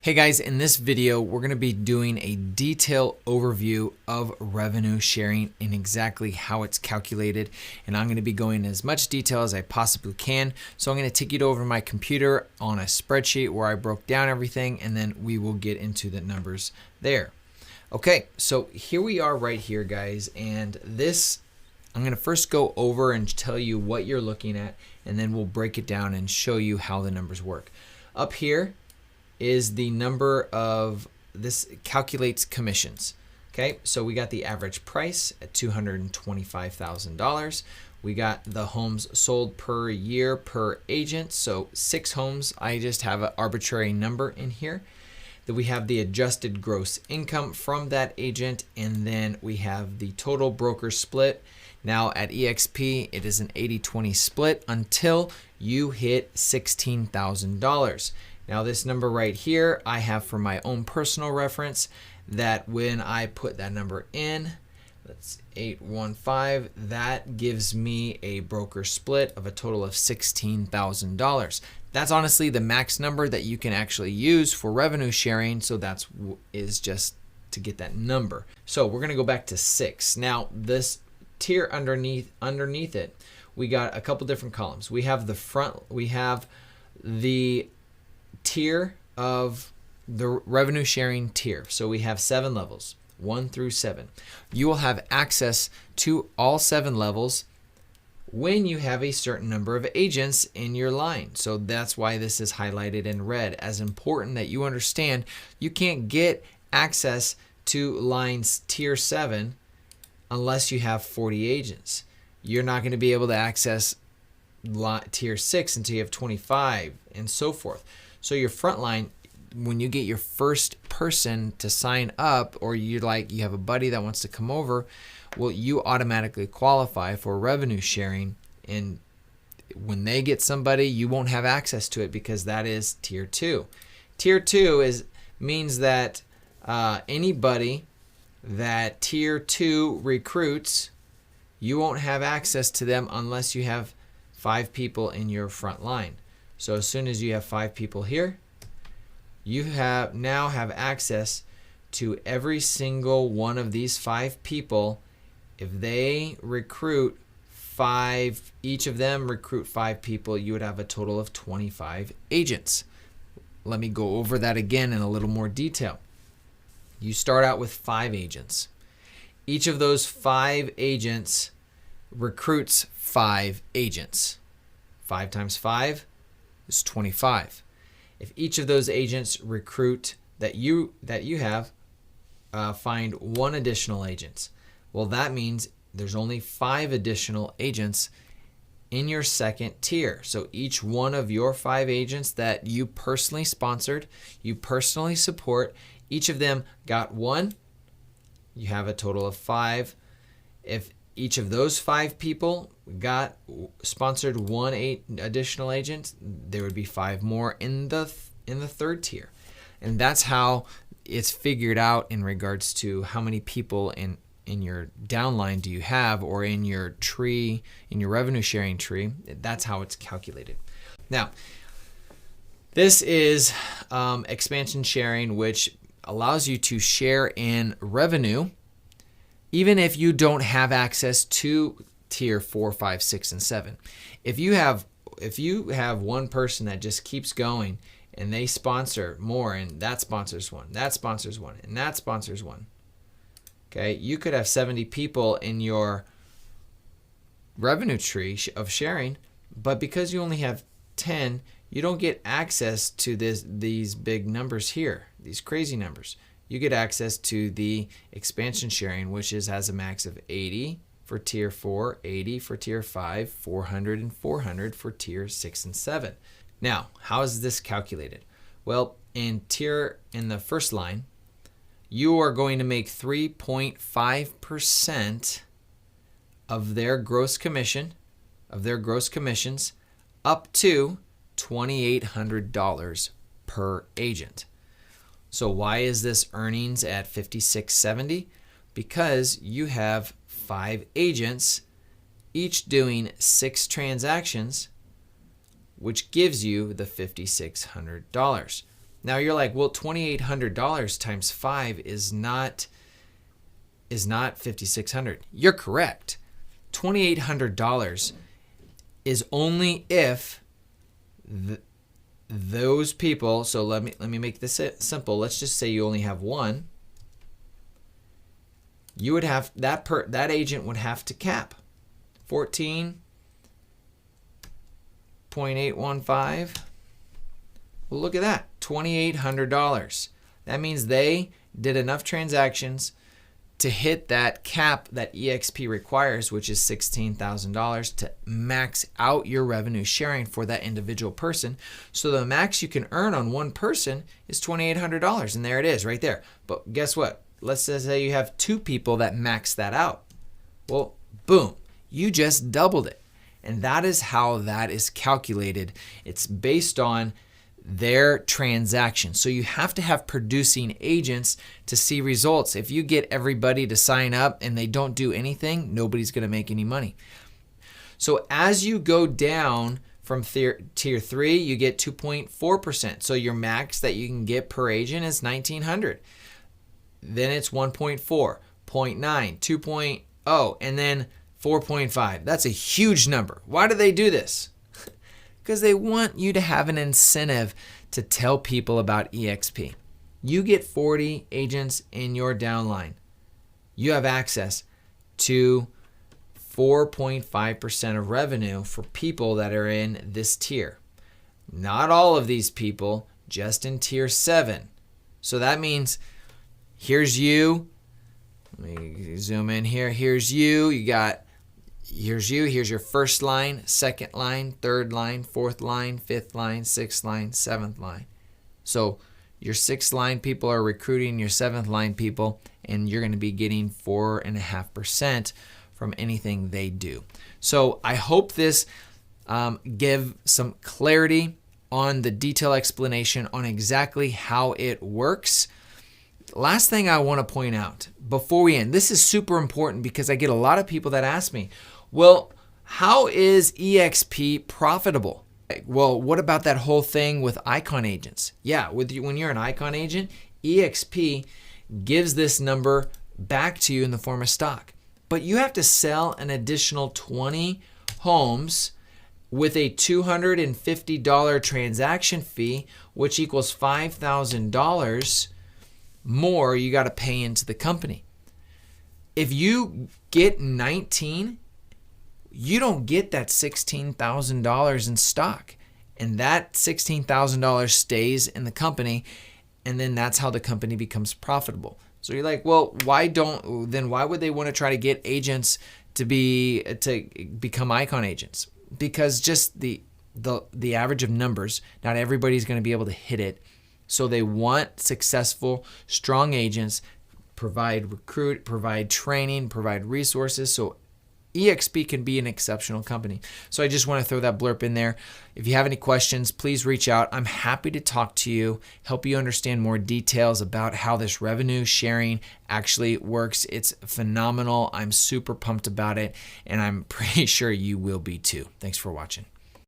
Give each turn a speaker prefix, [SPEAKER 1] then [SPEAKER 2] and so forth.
[SPEAKER 1] Hey guys, in this video, we're going to be doing a detailed overview of revenue sharing and exactly how it's calculated. And I'm going to be going as much detail as I possibly can. So I'm going to take it over to my computer on a spreadsheet where I broke down everything, and then we will get into the numbers there. Okay, so here we are right here, guys. And this, I'm going to first go over and tell you what you're looking at, and then we'll break it down and show you how the numbers work. Up here is the number of, this calculates commissions. Okay, so we got the average price at $225,000. We got the homes sold per year per agent, so 6 homes. I just have an arbitrary number in here. Then we have the adjusted gross income from that agent, and then we have the total broker split. Now at EXP, it is an 80-20 split until you hit $16,000. Now this number right here, I have for my own personal reference that when I put that number in, that's 815, that gives me a broker split of a total of $16,000. That's honestly the max number that you can actually use for revenue sharing, so that's is just to get that number. So we're gonna go back to 6. Now this tier underneath it, we got a couple different columns. We have the front, we have the tier of the revenue sharing tier. So we have 7 levels, 1 through 7. You will have access to all 7 levels when you have a certain number of agents in your line. So that's why this is highlighted in red, as important that you understand you can't get access to lines tier 7 unless you have 40 agents. You're not going to be able to access tier 6 until you have 25 and so forth. So your front line, when you get your first person to sign up, or you have a buddy that wants to come over, well, you automatically qualify for revenue sharing. And when they get somebody, you won't have access to it because that is tier 2. Tier 2 means that anybody that tier 2 recruits, you won't have access to them unless you have 5 people in your front line. So as soon as you have 5 people here, you now have access to every single one of these 5 people. If they recruit 5, each of them recruit 5 people, you would have a total of 25 agents. Let me go over that again in a little more detail. You start out with 5 agents. Each of those 5 agents recruits 5 agents. 5 times 5 is 25. If each of those agents recruit that you have, find 1 additional agent. Well, that means there's only 5 additional agents in your second tier. So each one of your 5 agents that you personally sponsored, you personally support, each of them got 1. You have a total of 5. If each of those 5 people got sponsored 1 additional agent, there would be 5 more in the third tier. And that's how it's figured out in regards to how many people in your downline do you have, or in your tree, in your revenue sharing tree. That's how it's calculated. Now, this is expansion sharing, which allows you to share in revenue even if you don't have access to tier 4, 5, 6, and 7. If you have one person that just keeps going and they sponsor more, and that sponsors 1, that sponsors 1, and that sponsors 1. Okay, you could have 70 people in your revenue tree of sharing, but because you only have 10, you don't get access to these big numbers here, these crazy numbers. You get access to the expansion sharing, which has a max of 80 for tier 4, 80 for tier 5, 400 and 400 for tier 6 and 7. Now, how is this calculated? Well, in the first line, you are going to make 3.5% of their gross commissions up to $2,800 per agent. So why is this earnings at $5,670? Because you have 5 agents, each doing 6 transactions, which gives you the $5,600. Now you're like, well, $2,800 times 5 is not $5,600. You're correct. $2,800 is only if those people. So let me make this simple. Let's just say you only have one. You would have that agent would have to cap 14.815. Well, look at that, $2,800. That means they did enough transactions to hit that cap that EXP requires, which is $16,000, to max out your revenue sharing for that individual person. So the max you can earn on one person is $2,800, and there it is right there. But guess what? Let's just say you have two people that max that out. Well, boom, you just doubled it. And that is how that is calculated. It's based on their transaction. So you have to have producing agents to see results. If you get everybody to sign up and they don't do anything, nobody's going to make any money. So as you go down from tier 3, you get 2.4%. So your max that you can get per agent is $1,900. Then it's 1.4, 0.9, 2.0, and then 4.5. That's a huge number. Why do they do this? Because they want you to have an incentive to tell people about EXP. You get 40 agents in your downline. You have access to 4.5% of revenue for people that are in this tier. Not all of these people, just in tier 7. So that means here's you. Let me zoom in here. Here's you. Here's your first line, second line, third line, fourth line, fifth line, sixth line, seventh line. So your sixth line people are recruiting your seventh line people, and you're going to be getting 4.5% from anything they do. So I hope this give some clarity on the detailed explanation on exactly how it works. Last thing I want to point out before we end, this is super important because I get a lot of people that ask me, well, how is EXP profitable? Well, what about that whole thing with Icon agents? Yeah, when you're an Icon agent, EXP gives this number back to you in the form of stock. But you have to sell an additional 20 homes with a $250 transaction fee, which equals $5,000 more you got to pay into the company. If you get 19, you don't get that $16,000 in stock. And that $16,000 stays in the company, and then that's how the company becomes profitable. So you're like, well, why would they want to try to get agents to become Icon agents? Because just the average of numbers, not everybody's going to be able to hit it. So they want successful, strong agents, provide training, provide resources, so EXP can be an exceptional company. So I just want to throw that blurb in there. If you have any questions, please reach out. I'm happy to talk to you, help you understand more details about how this revenue sharing actually works. It's phenomenal. I'm super pumped about it, and I'm pretty sure you will be too. Thanks for watching.